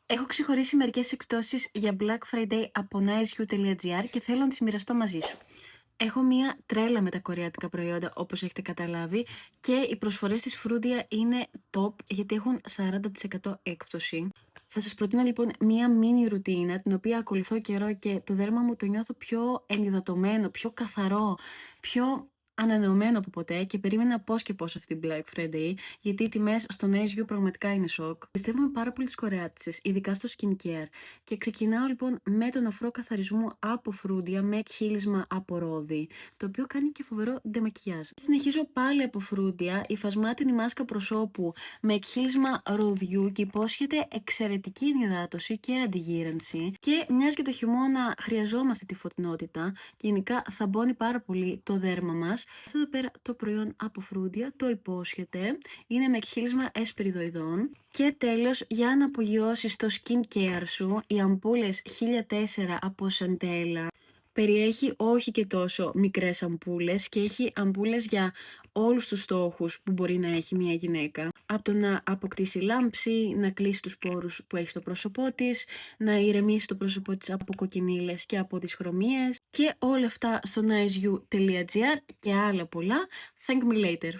Έχω ξεχωρίσει μερικές εκπτώσεις για Black Friday από niceyou.gr και θέλω να τις μοιραστώ μαζί σου. Έχω μία τρέλα με τα κορεάτικα προϊόντα, όπως έχετε καταλάβει, και οι προσφορές της Frudia είναι top γιατί έχουν 40% έκπτωση. Θα σας προτείνω λοιπόν μία mini ρουτίνα, την οποία ακολουθώ καιρό και το δέρμα μου το νιώθω πιο ενυδατωμένο, πιο καθαρό, πιο ανανεωμένο από ποτέ και περίμενα πώς και πώς αυτή την Black Friday, γιατί οι τιμές στο Nice You πραγματικά είναι σοκ. Πιστεύουμε πάρα πολύ τις κορεάτισες, ειδικά στο skincare. Και ξεκινάω λοιπόν με τον αφρό καθαρισμού από Frudia με εκχύλισμα από ρόδι, το οποίο κάνει και φοβερό ντεμακιάζ. Συνεχίζω πάλι από Frudia, η φασμάτινη μάσκα προσώπου με εκχύλισμα ροδιού και υπόσχεται εξαιρετική ενυδάτωση και αντιγύρανση. Και μιας και το χειμώνα χρειαζόμαστε τη φωτεινότητα, και γενικά θαμπώνει πάρα πολύ το δέρμα μας. Αυτό εδώ πέρα το προϊόν από Frudia το υπόσχεται, είναι με εκχύλισμα εσπεριδοειδών. Και τέλος, για να απογειώσεις το skincare σου, οι αμπούλες 1004 από Σαντέλα περιέχει όχι και τόσο μικρές αμπούλες και έχει αμπούλες για όλους τους στόχους που μπορεί να έχει μια γυναίκα. Από το να αποκτήσει λάμψη, να κλείσει τους πόρους που έχει στο πρόσωπό της, να ηρεμήσει το πρόσωπό της από κοκκινίλες και από δυσχρωμίες, και όλα αυτά στο niceyou.gr και άλλα πολλά. Thank me later.